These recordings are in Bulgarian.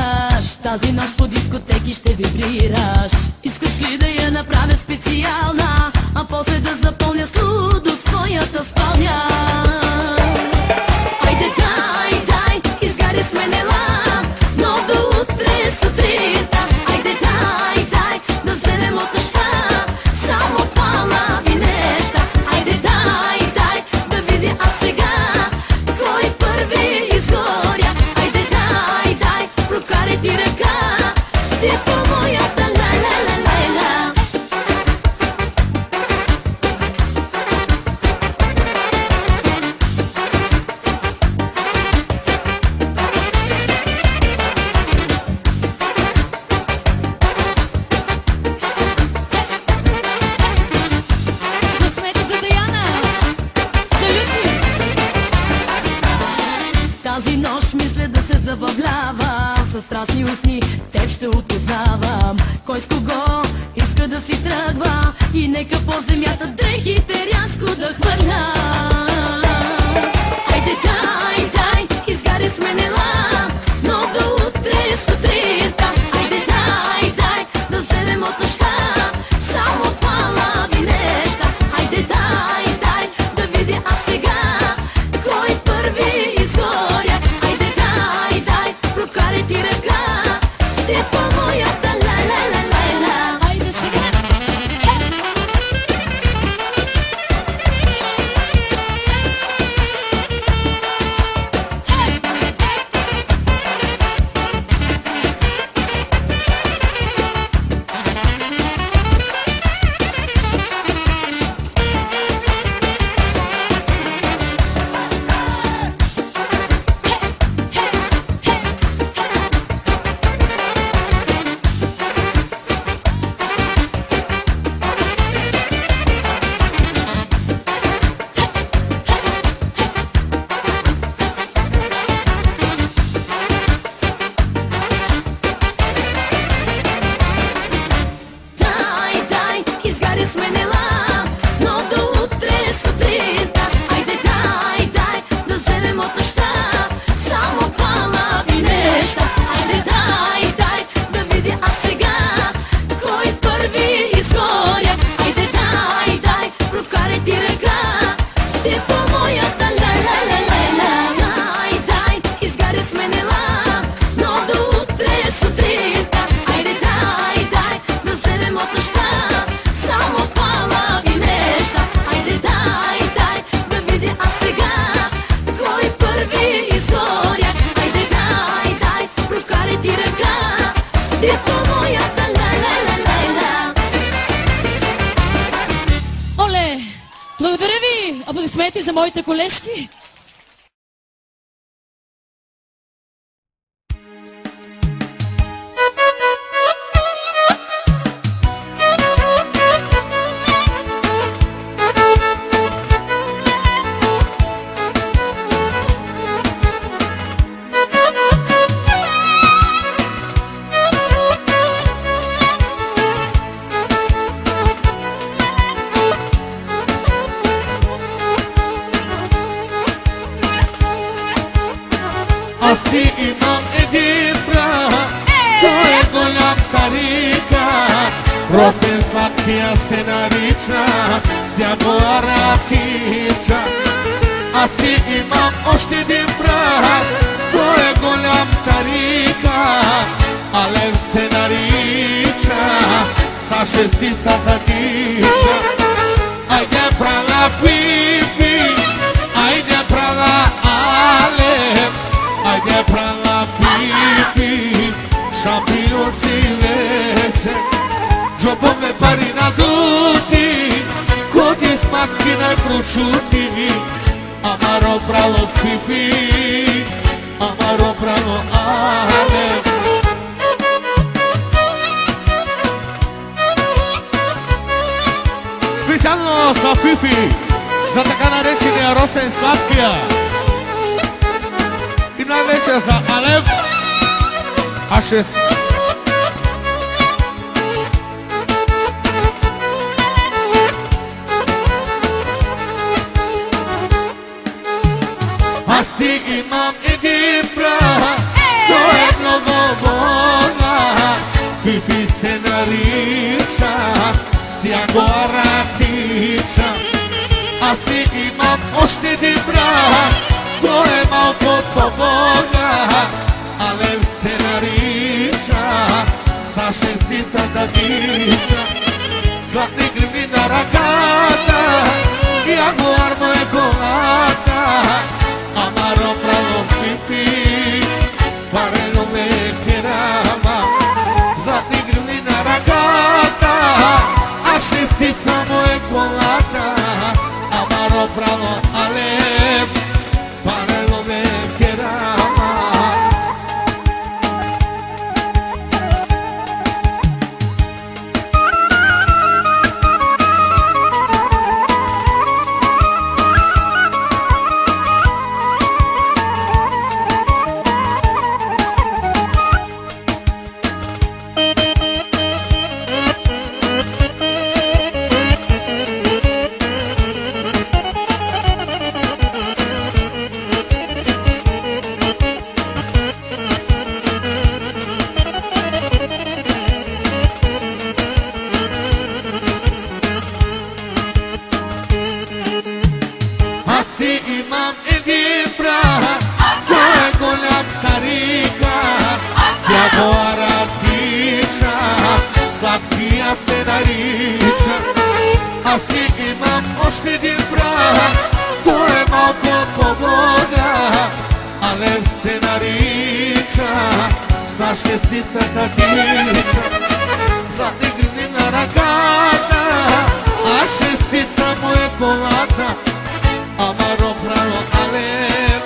танцираш, тази нощ по дискотеки ще вибрираш. Искаш ли да я направя специална, а после да запълня с лудост твоята спалня? Айде дай, дай, изгаря с мен ела, но до утре сутринта. Айде дай, дай, да вземем от нощта само палави неща. Айде дай, дай, да видя аз сега кой първи изгоря. Айде дай, дай, прокарай ти ръка, ти по моята ла-ла-ла-ла-ла. Тази нощ мисля да се забавлявам, със страстни устни теб ще опознавам. Кой с кого иска да си тръгва и нека по земята дрехите рязко да хвърля. Айде дай, дай, изгаря с мен ела, но до утре сутринта. Айде дай, дай, да вземем от нощта само палави неща. Айде дай, дай, да видя аз сега кой първи изгоря. Айде дай, дай, прокарай ти ръка, ти по моята ла-ла-ла-ла-ла. Айде сега. Дай, дай, изгаря с мен ела, но до утре сутринта. Айде дай, дай, да вземем от нощта само палави неща. Айде дай, дай, да видя аз сега кой първи изгоря. Айде дай, дай, прокарай ти ръка, ти по моята ла-ла-ла-ла-ла. Дай, дай, изгаря с мен ела, но до утре сутринта. Айде дай, дай, да вземем от нощта само палави неща. Айде дай, дай, да видя аз сега кой първи изгоря. Айде дай, дай, прокарай ти ръка, ти по моята ла-ла-ла-ла-ла. Оле, благодаря ви! Аплодисменти за моите колежки! Аз си имам един брат, той е голям тарика, Росен сладкия се нарича, всяко ратича. Аз си имам още един брат, той е голям тарика, Алев се нарича, са шестицата тича. Айде прала Фифи, айде прала Алев, айде прала Фифи, шампион си вече. Джобове пари на дути, коти с мацки най-прочути. Амаро прало Фифи, амаро прало Алев. Специално за Фифи, за така наречения Росен Сладкия. И най-вече за Алев Ашес. Аз си имам един брат, той е много Fifi se nariccia, si agora pticcia. Asi imam oštedi brak, to je malko poboga. Alev se nariccia, sa šestica tatića. Zlatni grmi na rakata, jaguar moje kolata. Amaro pravo Fifi, pareno me kerama. Zlatni grmi na rakata, a šestica moje kolata. Amaro pravo Alev, pareno me kerama. Asi imam edin brak, to je goljak tarika. Sjago aratića, slatkija se nariča. Asi imam oštedin brak, to je malko poboga. Alev se nariča, sa šestica tatića. Zlatni grni na rakata, a šestica moje kolata. Amaro pravo Alev,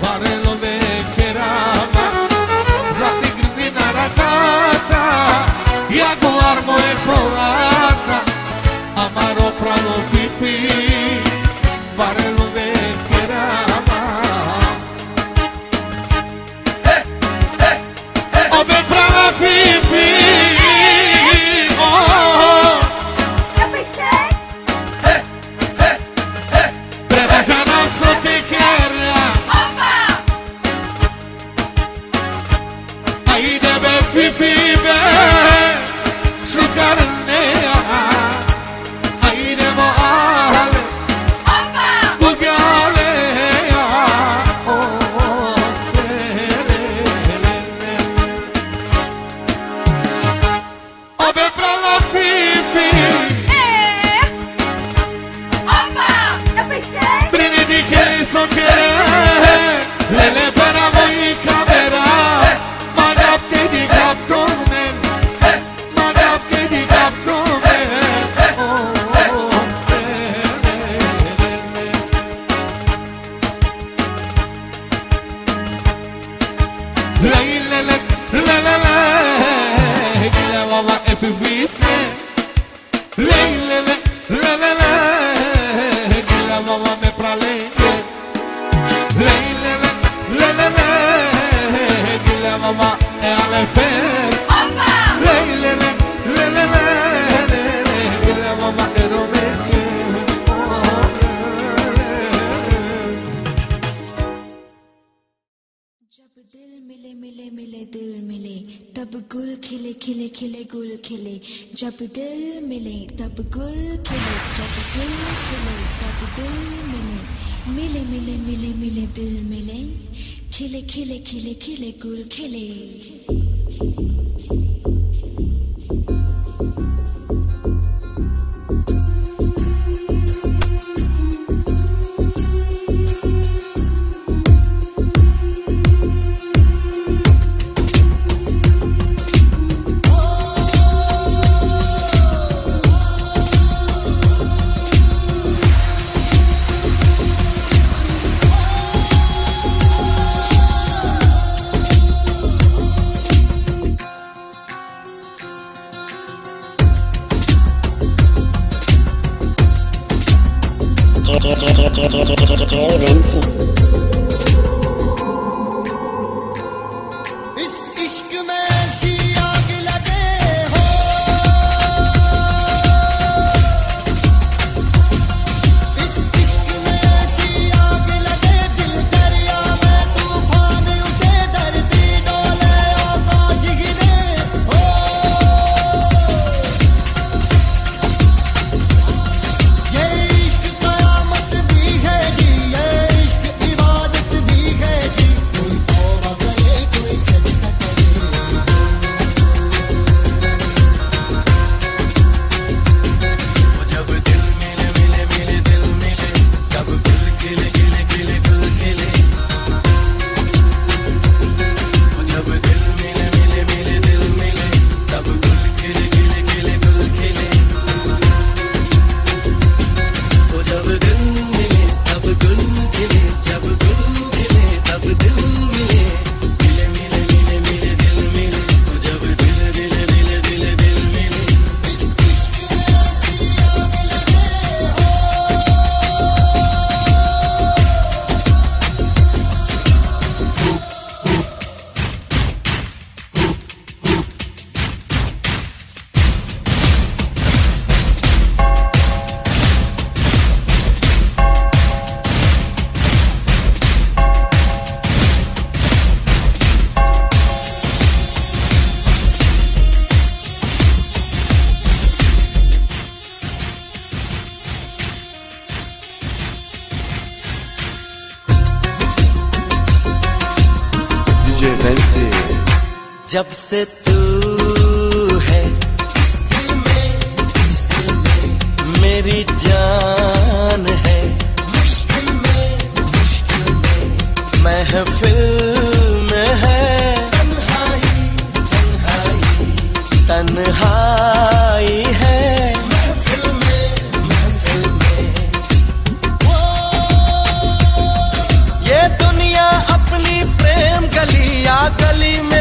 pareno me kerama. Zlatni grmi na rakata, jaguar moje kolata. Amaro pravo Fifi, pareno me kerama. Obe prava Fifi, oh. Fifi be, shukarneya, aidemo ale, ubyaleya, oh, obe prala Fifi, brini dikeri sokere, lele para moji kamera. जब दिल मिले तब गुल खिले, जब दिल खिले तब दिल मिले, मिले मिले मिले मिले दिल मिले, खिले खिले खिले खिले गुल खिले। जब से तू है मेरी जान है, महफिल में है तन्हाई है, महफिल में ये दुनिया अपनी प्रेम गली या गली में